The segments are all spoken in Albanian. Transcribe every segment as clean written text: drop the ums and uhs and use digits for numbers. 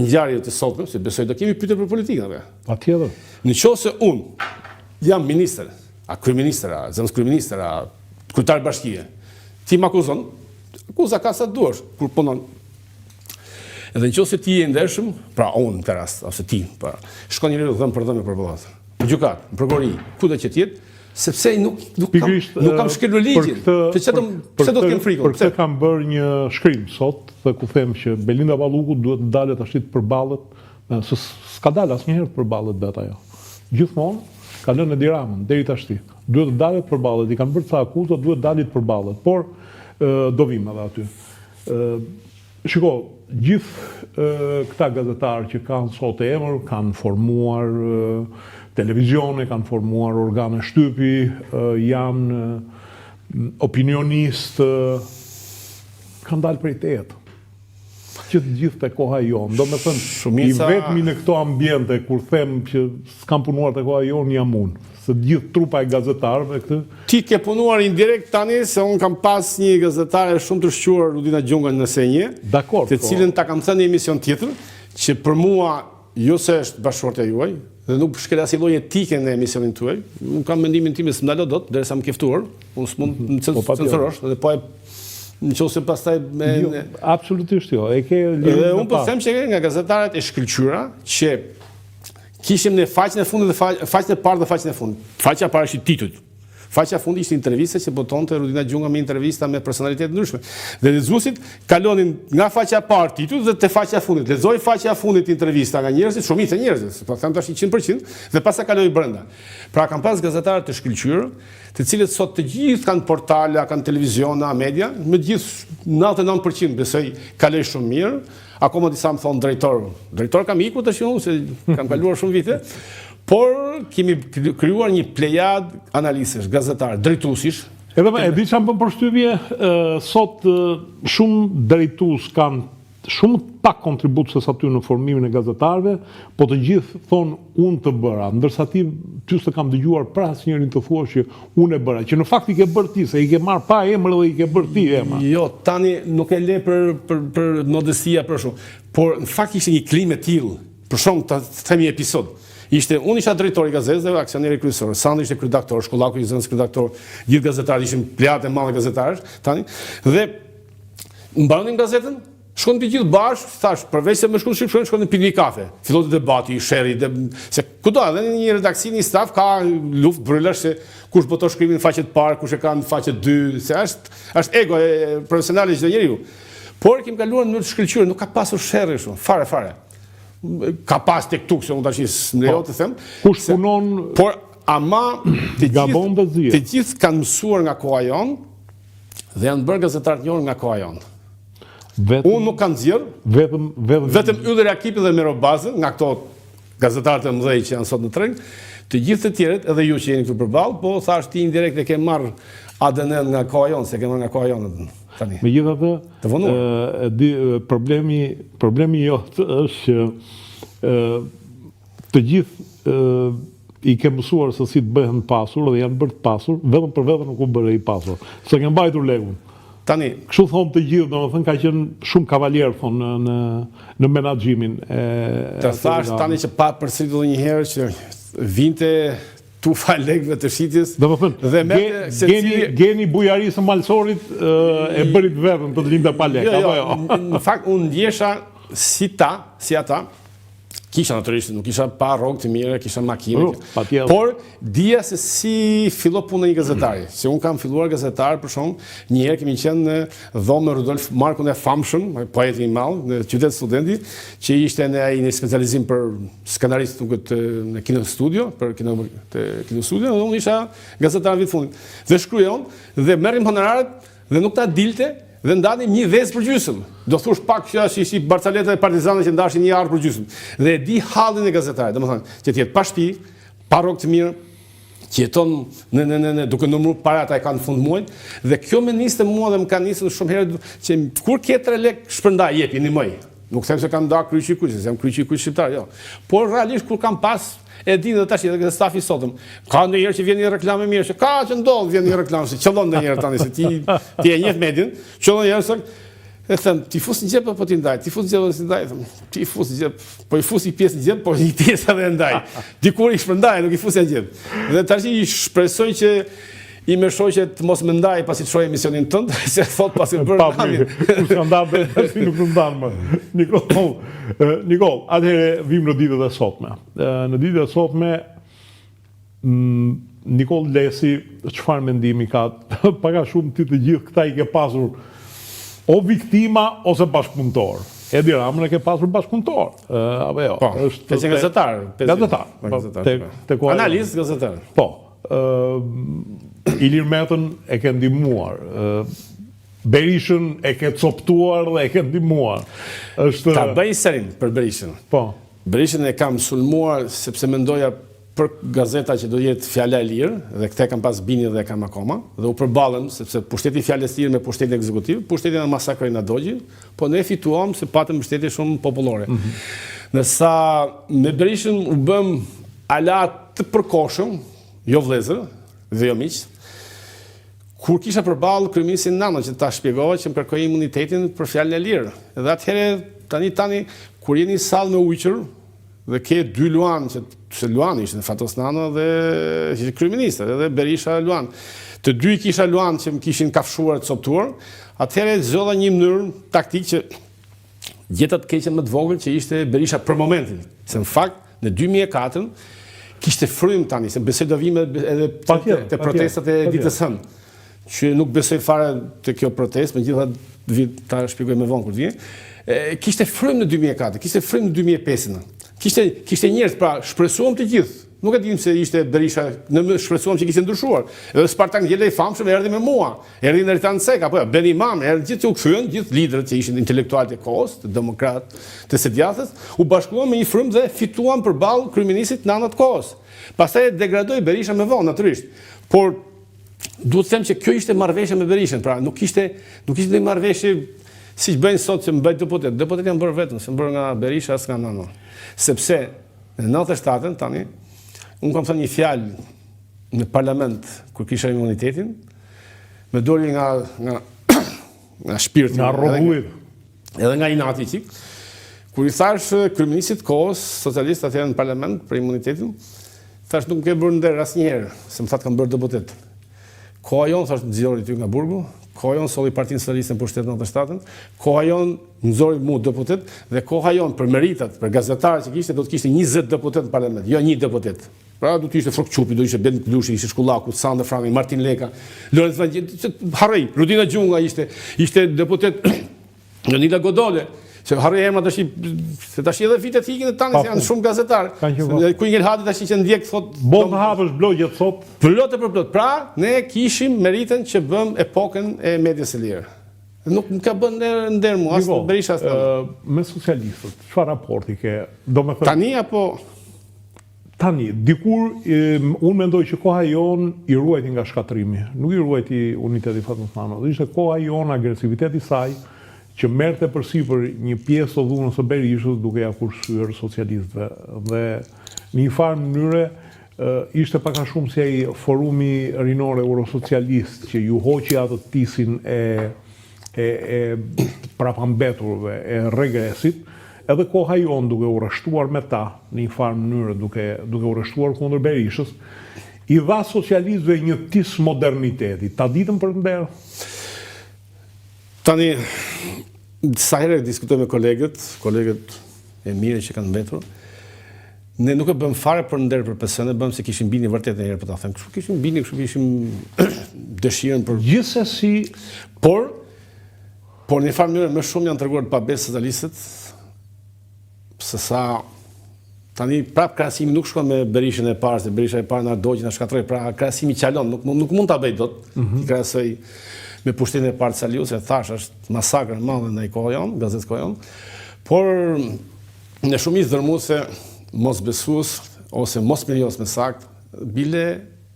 ngjarje të sotme, se besoj do kemi pyetje për politikën atë. Patjetër. Nëse unë jam ministër, a kryeministër, a zëvendëskryeministër, a kryetar bashkie, ti më akuzon, akuza ka sa duash kur punon. Edhe nëse ti je ndershëm, pra unë në këtë rast, ose ti, pra, shkon njëri dhëm për dhëmë për ballat. Në gjykat, në prokurori, ku do që të jetë, sepse nuk kam shkelur ligjin. Pse do të kem frikën? Për këtë kam bërë një shkrim sot, dhe ku them që Belinda Balluku duhet të dalet tash të përballet, se s'ka dalë asnjëherë të përballet vet ajo. Gjithmonë ka lënë Edi Ramën deri tash. Duhet të dalet të përballet, i kanë bërë ca akuza, duhet dalit të përballet, por do vim edhe aty. Shiko, gjithë këta gazetarë që kanë sot emër, kanë formuar televizione, kanë formuar organe shtypi, janë opinionistë, kanë dalë prej tetë. Që të gjithë të koha jonë. Do me thënë, i vetëmi në këto ambiente, kur them që s'kam punuar të koha jonë, jam unë. Se gjithë trupa e gazetarëve këtë. Ti ke punuar indirekt tani, se unë kam pas një gazetare shumë të shquar, Rudina Gjunga në Senje, të cilën ta kam thënë në emision tjetër, që për mua, jo se është bashkëshortja juaj, dhe nuk shkel asnjë lloj etike në emisionin tuaj. Unë kam mendimin tim se m'ndalo dot derisa më ke ftuar. Unë s'mund të censurosh, dhe po nëse pastaj absolutisht jo. E ke lidhje. Unë po them që nga gazetarët e shkëlqyra që kishim në faqen e fundit dhe faqen e parë dhe faqen e fundit. Faqja e parë ishte titujt. Faqja e fundit ishte intervista që botonte Rudina Gjunga me intervista me personalitete ndryshme. Dhe lexuesit kalonin nga faqja e parë titujt dhe te faqja e fundit. Lexoi faqja e fundit intervista nga njerëzit, shumica e njerëzve, po them tash 100%, dhe pastaj kaloi brenda. Pra kam pas gazetarë të shkëlqyer, të cilët sot të gjithë kanë portale, kanë televiziona, media, me gjithë 99% besoj kaloi shumë mirë. Akoma disa më thonë drejtor. Drejtor kam ikur tash unë se kam kaluar shumë vite. Por kemi krijuar një plejad analistësh, gazetarë, drejtuesish. Edhe e di çam bën përshtypje, sot shumë drejtues kanë shumë pak kontribut se sa ty në formimin e gazetarëve, po të gjithë thonë unë të bëra, ndërsa ti s'e kam dëgjuar pra asnjërin të thuash që unë e bëra, që në fakt i ke bërë ti, se i ke marrë pa emër dhe i ke bërë ti emër. Jo, tani nuk e le për modestia për shumë, por në fakt ishte një klimë e tillë, për shumë të themi episod. Unë isha drejtori i gazetës dhe aksioneri kryesor. Sandi ishte kryeredaktor, Shkollaku ishte zëvendëskryeredaktor, gjithë gazetarët ishin plejadë e madhe gazetarësh tani. Dhe mbaronin gazetën, shkonin të gjithë bashkë, thash, përveç se më shkonin në pikë kafe. Filloi debati, sherri, se kudo edhe në një redaksi, një staf ka luftë bryllash se kush boton shkrimin në faqe të parë, kush e ka në faqe 2, se është ego e profesionale çdo njeriu. Por kemi kaluar në mënyrë të shkëlqyer, nuk ka pasur sherrë shumë, fare. Ka pas tek tuk, se unë tash s'lejo të them. Kush punon... Por, ama, të gjithë kanë mësuar nga koha jonë dhe janë bërë gazetarë të njohur nga koha jonë. Unë nuk kam nxjerr, vetëm Ylli Rakipi dhe Mero Bazë, nga këto gazetarët e mëdhej që janë sot në treg, të gjithë të tjerët, edhe ju që jeni këtu përballë, po thash ti indirekt e ke marrë ADN nga koha jonë, se ke marrë nga koha jonë. Megjithatë, problemi jotë është që të gjithë i ke mësuar se si të bëhen pasur dhe janë bërë të pasur, vetëm për vetëm nuk u bëre i pasur. Se ke mbajtur legun. Tani, kështu thonë të gjithë, domethënë ka qenë shumë kavaljer thonë në menaxhimin e... Të thash tani që pa përsëritur një herë që vinte tufa lekëve të shitjes dhe geni bujarisë malsorit e bërit vetëm të lindë pa lekë. Në fakt unë ndjesha si ata, kisha natyrisht, nuk kisha pa rrogë të mire, kisha makinë, por dija se si fillo puna një gazetari. Se unë kam filluar gazetar, për shumë, një herë kemi qenë në dhomë me Rudolf Markun e famshëm, poeti i madh, në qytet studenti, që ishte në specializim për skenarist në Kino Studio, dhe unë isha gazetar vitë fundit. Dhe shkruajon, dhe merrim honorarët, dhe nuk ta dilte, dhe ndanim një vezë për gjysmë. Do thush pak që është ishi Barcaleta e Partizane që ndashin një arë për gjysmë. Dhe e di hallin e gazetare, domethënë që të jetë pa shtëpi, pa rrogë të mirë, që jeton duke numëruar parat ai ka në fund muajit, dhe kjo më niste mua dhe më ka nisur shumë herë që kur ke 3 lekë shpërndaj jepi në muaj. Nuk them se kam ndarë kryqi kuq, se jam kryqi kuq shqiptar, jo. Por realisht kur kam pas e di dhe tash edhe stafi sotëm. Ka ndonjëherë që vjen një reklamë mirë, që ka që ndodh vjen një reklamë, se qëllon ndonjëherë tani se ti e njeh median, qëllon njerëz E them, ti fus në gjep apo ti ndaj? Ti fus në gjep apo ti ndaj? Ti fus në gjep, po i fus I pjesë në gjep, po I pjesë edhe ndaj. Dikur I shpërndaj, nuk I fus në gjep. Dhe tash I shpresoj që I me shoqet mos më ndaj pasi të shoj emisionin tënd, se thot pasi bërë nami. Kush ka ndarë tash nuk më ndan më. Nikol, atëherë vim në ditët e sotme. Në ditët e sotme Nikol Lesi, çfarë mendimi ka? Paka shumë ti të gjithë këta I ke pasur o viktima ose bashkëpunëtor. Edi Ramën e ke pasur bashkëpunëtor. Apo jo? Po, është gazetar. Gazetar. Analist gazetar. Po. Ilir Metën e ke ndihmuar. Berishën e ke coptuar dhe e ke ndihmuar. Ta bëj serin për Berishën. Po. Berishën e kam sulmuar sepse mendoja për gazeta që do jetë fjala e lirë, dhe këte kam pas bini dhe kam akoma, dhe u përballëm, sepse pushteti fjales lirë me pushtetin ekzekutiv, pushtetin e masakroj në dogji, po ne fituam se patëm pushteti shumë popullore. Nësa me Berishën u bëm ala të përkoshëm, jo vlezër, dhe jo miqë, kur kisha përballë kryeministin Nano, që ta shpjegova që më kërkoi imunitetin për fjalën e lirë. Edhe atëherë, tani, kur jeni sallë me ujqër, dhe ke dy Luan, që Luan ishte në Fatos Nano dhe ishte kryeminist, edhe Berisha Luan. Të dy kisha Luan që më kishin kafshuar të coptuar, atëherë zgjodha një mënyrë taktik që gjeta të keqe më të vogël që ishte Berisha për momentin. Se në fakt, në 2004 kishte frym tani, se besoj do vime edhe te protestat e ditës së hënë, që nuk besoj fare te kjo protestë, megjithatë ta shpjegoj më vonë kur vjen. Kishte frym në 2004, kishte frym në 2005. Kishte njerëz, pra shpresuam të gjithë. Nuk e dim se ishte Berisha, në shpresuam që kishte ndryshuar. Edhe Spartak Gjela I famshëm erdhi me mua. Erdhi në Eritan Sek, apo Ben Imam, erdhi gjithë që u kthyen, gjithë liderët që ishin intelektualët e kohës, të demokratë, të së u bashkuan me një frymë dhe fituan përballë kryeministit Nano të kohës. Pastaj degradoi Berisha me vonë natyrisht. Por duhet të them që kjo ishte marrëveshje me Berishën, pra nuk ishte një marrëveshje siç bëjnë sot që mbaj deputet. Deputet janë bërë vetëm, se bërë nga Berisha as nga Nano. Sepse në 97-ën tani unë kam thënë një fjalë në parlament kur kisha imunitetin, me doli nga shpirti, nga rrobull, edhe nga inati qik, kur I thash kryeministit kohës socialist atëherë në parlament për imunitetin, thash nuk më ke bërë nder asnjëherë, se më thatë kam bërë deputet. Koha jonë, thash nxjori ty nga burgu, koha jonë solli Partinë Socialiste në pushtet 97-ën, koha jonë nxori mu deputet, dhe koha jonë për meritat, për gazetarët që kishte, do të kishte 20 deputet në parlament, jo 1 deputet. Pra do të ishte Frok Çupi, do ishte Ben Klushi, ishte Shkullaku, Sandër Frangi, Martin Leka, Lorenz Vangjelli, harrej, Rudina Gjunga ishte deputet, Jonida Godole, se harrej emra tash, se tash edhe vitet hikin e tani se janë shumë gazetarë. Ku Ingel Hadi tash që ndjek thot, bom hapësh blogje thot, plot e për plot. Pra, ne kishim meritën që bëm epokën e medias së lirë. Nuk ka bën nder mua, as Berisha as me socialistët, çfarë raporti ke? Domethënë tani apo tani, dikur unë mendoj që koha jon I ruajti nga shkatrimi, nuk I ruajti uniteti Fatos Nano. Ishte koha jon, agresiviteti I saj, që merrte përsipër një pjesë të dhunës së Berishës duke ja kursyer socialistëve. Dhe në një farë mënyre ishte pak a shumë si ai forumi rinor eurosocialist që ju hoqi atë tisin e prapambeturve, e regresit, edhe koha jon duke u rreshtuar me ta në një farë mënyrë duke u rreshtuar kundër Berishës, I dha socialistëve një tis moderniteti. Ta ditën për nder? Tani, disa herë diskutoj me kolegët e mirë që kanë mbetur, ne nuk e bëm fare për nder për PSN, bëm se kishim bini vërtet e herë për ta thënë. Kështu kishim bini, kështu kishim dëshirën për... Gjithsesi, por në një farë mënyrë më shumë janë treguar të pabesë socialistët, se sa tani prap krahasimi nuk shkon me Berishën e parë, se Berisha e parë na dogji na shkatroi, pra krahasimi qalon, nuk mund ta bëj dot. I krahasoj me pushtetin e parë të Saliut, se thash është masakër e madhe ndaj kohë jon, gazetë kohë jon. Por në shumicë dërmuese, mos besues ose mos merios me sakt, bile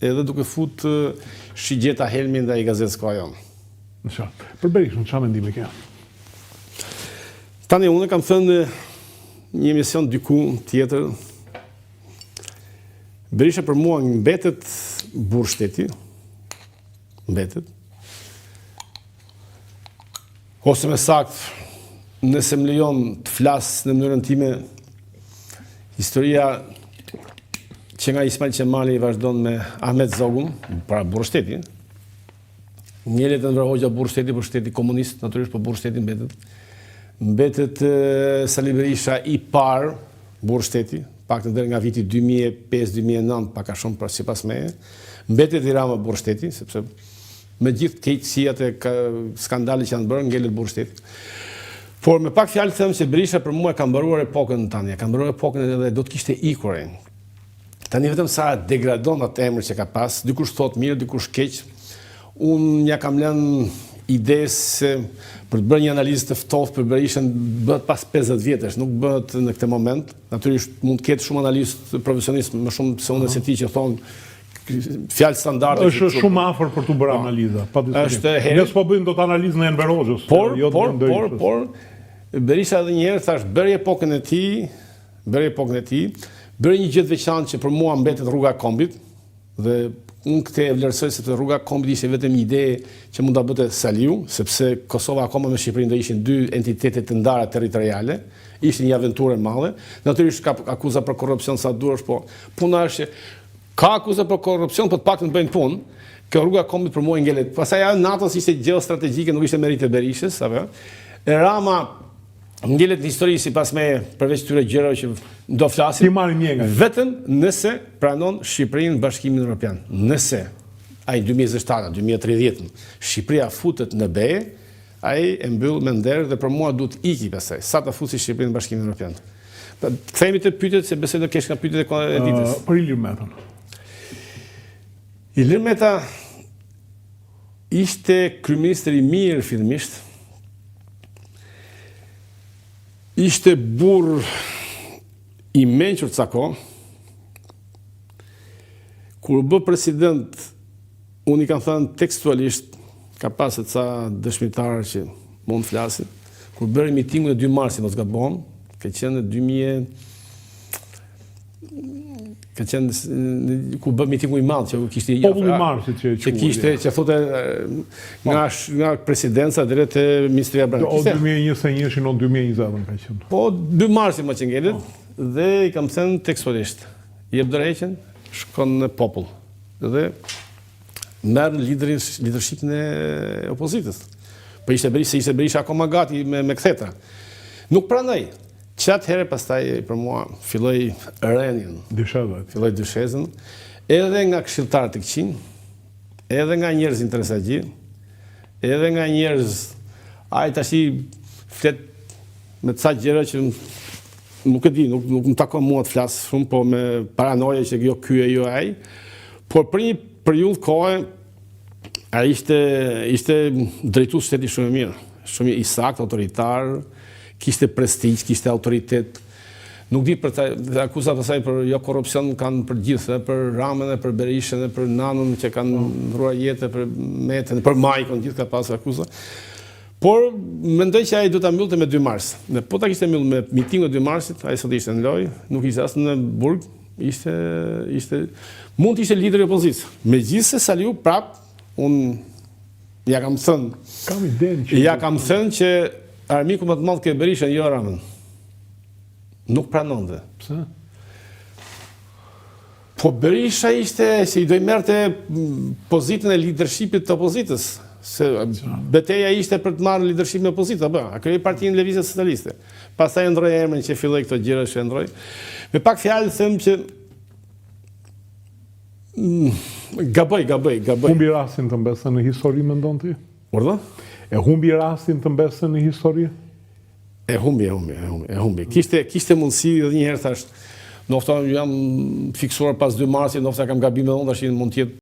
edhe duke fut shigjeta helmi ndaj gazetës kohë jon. Për Berishën, çfarë mendimi ke? Tani unë kam thënë një emision diku tjetër, Berisha për mua mbetet burr shteti, mbetet. ose me sakt, nëse më lejon të flas në mënyrën time, historia që nga Ismail Qemali vazhdon me Ahmet Zogun, para burë shteti, njelet Enver Hoxha burë shteti, për shteti komunist, natyrisht për burë shteti mbetet Sali Berisha i parë burë shteti, pak të dherë nga viti 2005-2009, pak a shumë për sipas meje, mbetet i Rama burë shteti, sepse me gjithë keqësijat e skandalit që janë bërë, ngelet burë shteti. Por me pak fjalë them se Berisha për mua ka mbaruar epokën tani, ka mbaruar epokën edhe do të kishte ikur. Tani vetëm sa degradon atë emër që ka pas, dikush thot mirë, dikush keq. Unë ja kam lënë ide se për të bërë një analizë të ftoftë për Berishën bëhet pas 50 vjetësh, nuk bëhet në këtë moment. Natyrisht mund të ketë shumë analistë profesionistë, më shumë se unë se ti që thonë fjalë standarde. Është shumë afër për të bërë analiza, pa diskutim. Ne s'po bëjmë dot analizën e Enver Hoxhës. Por Berisha edhe një herë thash bëri epokën e tij, bëri një gjë të veçantë që për mua mbetet rruga e Kombit dhe unë këtë e vlerësoj sepse rruga e Kombit ishte vetëm një ide që mund ta bëte Saliu, sepse Kosova akoma me Shqipërinë do ishin dy entitete të ndara territoriale, ishte një aventurë e madhe. Natyrisht ka akuza për korrupsion sa duash, po puna është ka akuza për korrupsion, po të paktën bëjnë punë. Kjo rruga e Kombit për mua ngelet. Pastaj ajo NATO-s ishte gjë strategjike, nuk ishte merit e Berishës, apo. E Rama ngelet në histori sipas me përveç këtyre gjërave që do flasim. Vetëm nëse pranon Shqipërinë në Bashkimin Evropian. Nëse ai 2027-2030 Shqipëria futet në BE, ai e mbyll me nder dhe për mua duhet iki pastaj. Sa ta fusi Shqipërinë në Bashkimin Evropian. Kthehemi te pyetjet se besoj do kesh nga pyetjet e ditës. Për Ilir Metën. Ilir Meta ishte kryeministër i mirë fillimisht. Ishte burr i mençur ca kohë. Kur bë president, unë i kam thënë tekstualisht, ka pasur ca dëshmitarë që mund të flasin. Kur bëri mitingun e 2 marsit, mos gabon, ka qenë 2000 ka qenë ku bë mitingu i madh që kishte populli i Marsit që kishte që thotë nga presidenca deri te Ministria e Brendshme. O 2021-shin o 2020 ka qenë. Po 2 marsi më që ngelet dhe i kam thënë tekstualisht. Jep dorëheqjen, shkon në popull dhe merr lidershipin e opozitës. Po ishte Berisha akoma gati me ktheta. Nuk pranoi. Qatë herë pastaj për mua filloi rënien, filloi dyshezën, edhe nga këshilltarët e këqij, edhe nga njerëz interesagjë, edhe nga njerëz ai tash flet me ca gjëra që nuk e di, nuk më takon mua të flas shumë, po me paranoje që jo ky e jo ai. Por për një periudhë kohe ai ishte drejtues shteti shumë i mirë, shumë i saktë, autoritar, kishte prestigj, kishte autoritet. Nuk di për akuzat e saj për jo korrupsion kanë për gjithë, për Ramën, për Berishën, për Nanën që kanë ndruar jetë, për Metën, për Majkon, gjithë ka pasur akuza. Por mendoj që ai do ta mbyllte me 2 mars. Ne po ta kishte mbyll me mitingun e 2 marsit, ai sot ishte në lojë, nuk ishte as në burg, mund të ishte lider i opozicës. Megjithëse Saliu prap ja kam thënë që armiku më të madh ke Berisha jo Ramën. Nuk pranonte. Pse? Po Berisha ishte se i do i merrte pozitën e leadershipit të opozitës. Se betejë ishte për të marrë leadershipin e opozitës, apo? A krijoi Partinë Lëvizje Socialiste. Pastaj ndroi emrin që filloi këto gjëra që ndroi. Me pak fjalë them që gaboj. Humbi rastin të mbesën në histori, mendon ti? Urdhë? E humbi rastin të mbesën në histori? E humbi. Kishte mundësi edhe një herë thash, nofta jam fiksuar pas 2 marsit, nofta kam gabime unë, tash mund të jetë